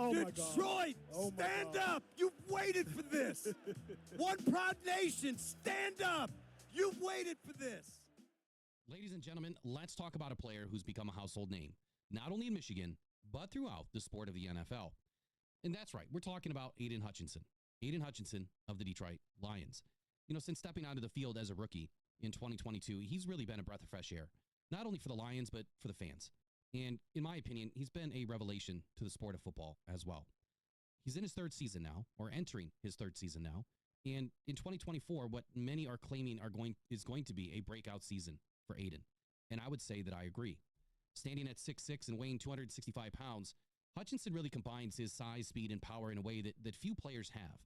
Oh, my God. Detroit, Oh, my stand God. up. You've waited for this. One proud nation, stand up. You've waited for this. Ladies and gentlemen, let's talk about a player who's become a household name, not only in Michigan, but throughout the sport of the NFL. And that's right, we're talking about Aidan Hutchinson. Aidan Hutchinson of the Detroit Lions. You know, since stepping onto the field as a rookie in 2022, he's really been a breath of fresh air, not only for the Lions, but for the fans. And in my opinion, he's been a revelation to the sport of football as well. He's in his third season now, or entering his third season now. And in 2024, what many are claiming is going to be a breakout season for Aidan. And I would say that I agree. Standing at 6'6" and weighing 265 pounds, Hutchinson really combines his size, speed, and power in a way that few players have.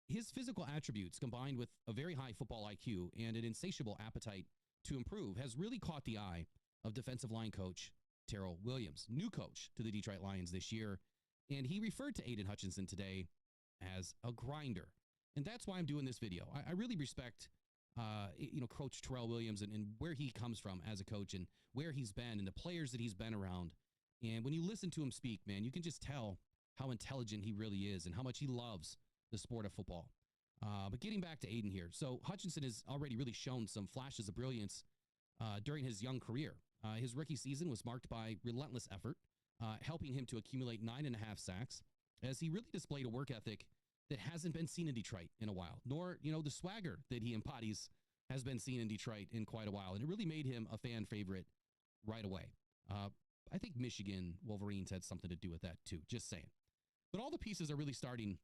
His physical attributes, combined with a very high football IQ and an insatiable appetite to improve, has really caught the eye of defensive line coach Terrell Williams, new coach to the Detroit Lions this year. And he referred to Aidan Hutchinson today as a grinder. And that's why I'm doing this video. I really respect Coach Terrell Williams and where he comes from as a coach and where he's been and the players that he's been around. And when you listen to him speak, man, you can just tell how intelligent he really is and how much he loves the sport of football. But getting back to Aidan here. So Hutchinson has already really shown some flashes of brilliance during his young career. His rookie season was marked by relentless effort, helping him to accumulate 9.5 sacks, as he really displayed a work ethic that hasn't been seen in Detroit in a while, nor, the swagger that he embodies has been seen in Detroit in quite a while. And it really made him a fan favorite right away. I think Michigan Wolverines had something to do with that too, just saying. But all the pieces are really starting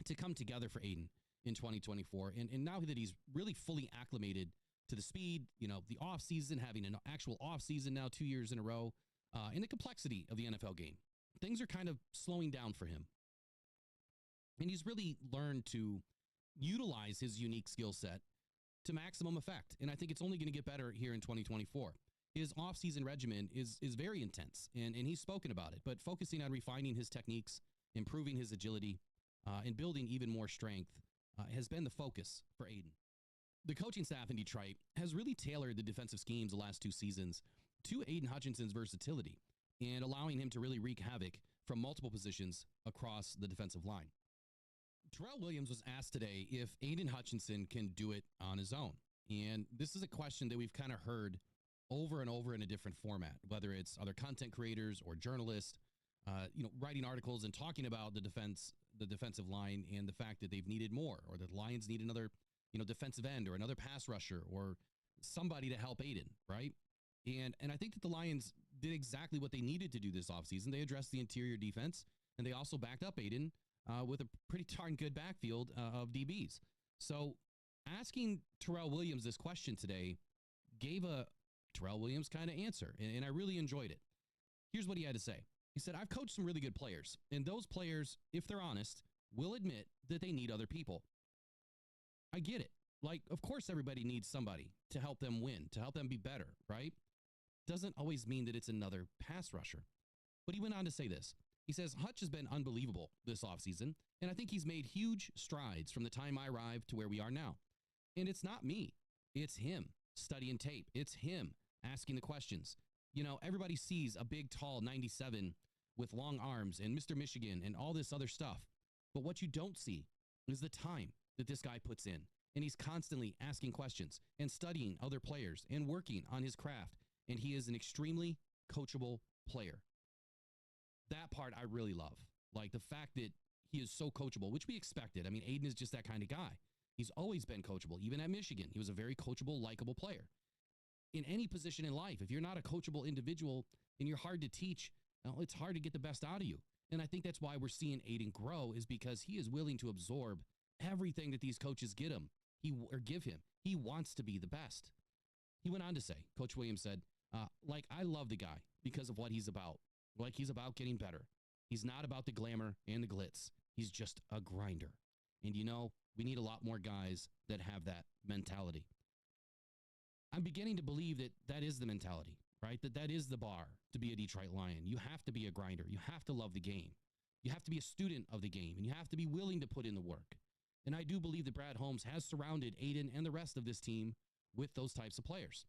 to come together for Aidan in 2024. And now that he's really fully acclimated to the speed, the offseason, having an actual offseason now 2 years in a row, and the complexity of the NFL game, things are kind of slowing down for him. And he's really learned to utilize his unique skill set to maximum effect. And I think it's only going to get better here in 2024. His offseason regimen is very intense, and he's spoken about it, but focusing on refining his techniques, improving his agility, and building even more strength has been the focus for Aidan. The coaching staff in Detroit has really tailored the defensive schemes the last 2 seasons to Aidan Hutchinson's versatility and allowing him to really wreak havoc from multiple positions across the defensive line. Terrell Williams was asked today if Aidan Hutchinson can do it on his own. And this is a question that we've kind of heard over and over in a different format, whether it's other content creators or journalists, writing articles and talking about the defensive line and the fact that they've needed more, or that the Lions need another, defensive end or another pass rusher or somebody to help Aidan, right? And I think that the Lions did exactly what they needed to do this offseason. They addressed the interior defense, and they also backed up Aidan with a pretty darn good backfield of DBs. So asking Terrell Williams this question today gave a Terrell Williams kind of answer, and I really enjoyed it. Here's what he had to say. He said, I've coached some really good players, and those players, if they're honest, will admit that they need other people. I get it. Like, of course, everybody needs somebody to help them win, to help them be better, right? Doesn't always mean that it's another pass rusher. But he went on to say this. He says, Hutch has been unbelievable this offseason, and I think he's made huge strides from the time I arrived to where we are now. And it's not me. It's him studying tape. It's him asking the questions. Everybody sees a big, tall 97 with long arms and Mr. Michigan and all this other stuff. But what you don't see is the time that this guy puts in. And he's constantly asking questions and studying other players and working on his craft. And he is an extremely coachable player. That part I really love. Like the fact that he is so coachable, which we expected. I mean, Aidan is just that kind of guy. He's always been coachable. Even at Michigan, he was a very coachable, likable player. In any position in life, if you're not a coachable individual and you're hard to teach, well, it's hard to get the best out of you. And I think that's why we're seeing Aidan grow, is because he is willing to absorb everything that these coaches give him. Give him. He wants to be the best. He went on to say, Coach Williams said, I love the guy because of what he's about. Like, he's about getting better. He's not about the glamour and the glitz. He's just a grinder. And we need a lot more guys that have that mentality. I'm beginning to believe that is the mentality, right? That is the bar to be a Detroit Lion. You have to be a grinder. You have to love the game. You have to be a student of the game, and you have to be willing to put in the work. And I do believe that Brad Holmes has surrounded Aidan and the rest of this team with those types of players.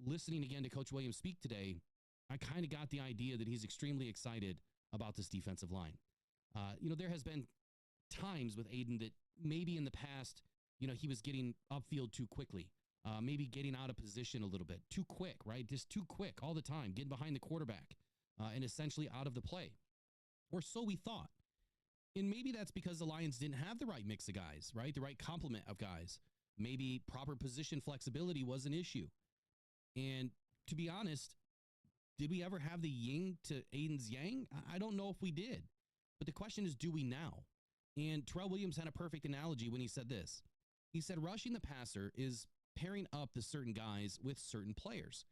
Listening again to Coach Williams speak today, I kind of got the idea that he's extremely excited about this defensive line. There has been times with Aidan that maybe in the past, he was getting upfield too quickly, maybe getting out of position a little bit, too quick, right? Just too quick all the time, getting behind the quarterback and essentially out of the play. Or so we thought. And maybe that's because the Lions didn't have the right mix of guys, right? The right complement of guys. Maybe proper position flexibility was an issue. And to be honest, did we ever have the yin to Aidan's yang? I don't know if we did. But the question is, do we now? And Terrell Williams had a perfect analogy when he said this. He said, rushing the passer is pairing up the certain guys with certain players.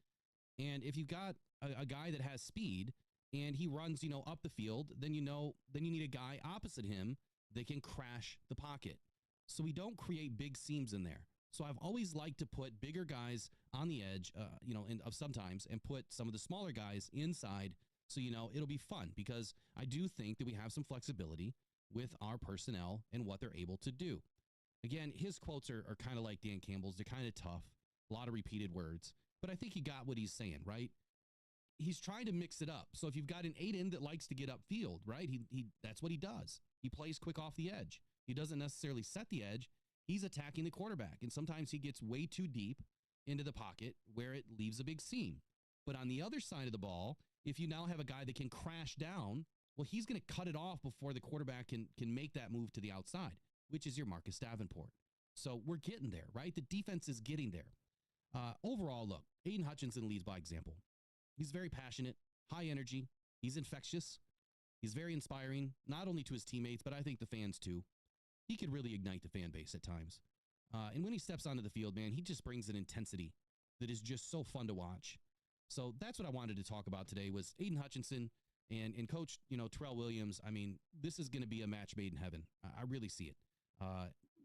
And if you've got a guy that has speed and he runs, up the field, then you need a guy opposite him that can crash the pocket. So we don't create big seams in there. So I've always liked to put bigger guys on the edge, sometimes, and put some of the smaller guys inside. So, it'll be fun because I do think that we have some flexibility with our personnel and what they're able to do. Again, his quotes are kind of like Dan Campbell's. They're kind of tough, a lot of repeated words, but I think he got what he's saying, right? He's trying to mix it up. So if you've got an Aidan that likes to get upfield, right? He that's what he does. He plays quick off the edge. He doesn't necessarily set the edge. He's attacking the quarterback, and sometimes he gets way too deep into the pocket where it leaves a big seam. But on the other side of the ball, if you now have a guy that can crash down, well, he's going to cut it off before the quarterback can make that move to the outside, which is your Marcus Davenport. So we're getting there, right? The defense is getting there. Overall, look, Aidan Hutchinson leads by example. He's very passionate, high energy. He's infectious. He's very inspiring, not only to his teammates, but I think the fans too. He could really ignite the fan base at times. And when he steps onto the field, man, he just brings an intensity that is just so fun to watch. So that's what I wanted to talk about today was Aidan Hutchinson and Coach, Terrell Williams. I mean, this is going to be a match made in heaven. I really see it.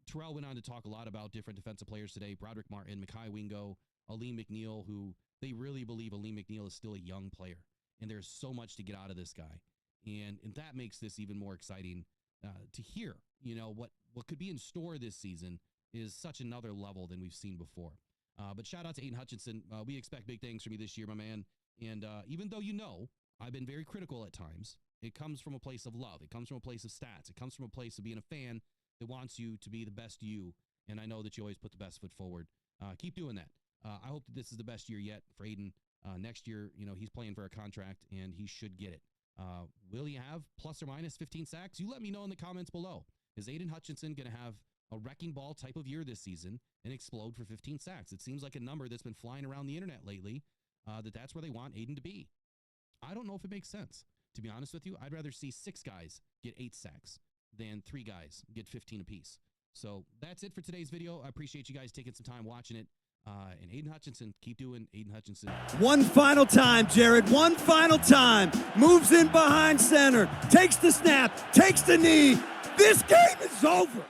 Terrell went on to talk a lot about different defensive players today. Broderick Martin, Mekhi Wingo, Aleem McNeil, who they really believe Aleem McNeil is still a young player. And there's so much to get out of this guy. And that makes this even more exciting to hear, what could be in store this season is such another level than we've seen before. But shout out to Aidan Hutchinson. We expect big things from you this year, my man. And even though I've been very critical at times, it comes from a place of love. It comes from a place of stats. It comes from a place of being a fan that wants you to be the best you. And I know that you always put the best foot forward. Keep doing that. I hope that this is the best year yet for Aidan. Next year, he's playing for a contract, and he should get it. Will he have plus or minus 15 sacks? You let me know in the comments below. Is Aidan Hutchinson going to have a wrecking ball type of year this season and explode for 15 sacks? It seems like a number that's been flying around the internet lately, that's where they want Aidan to be. I don't know if it makes sense. To be honest with you, I'd rather see 6 guys get 8 sacks than 3 guys get 15 apiece. So that's it for today's video. I appreciate you guys taking some time watching it. And Aidan Hutchinson, keep doing Aidan Hutchinson. One final time, Jared. One final time. Moves in behind center. Takes the snap. Takes the knee. This game is over.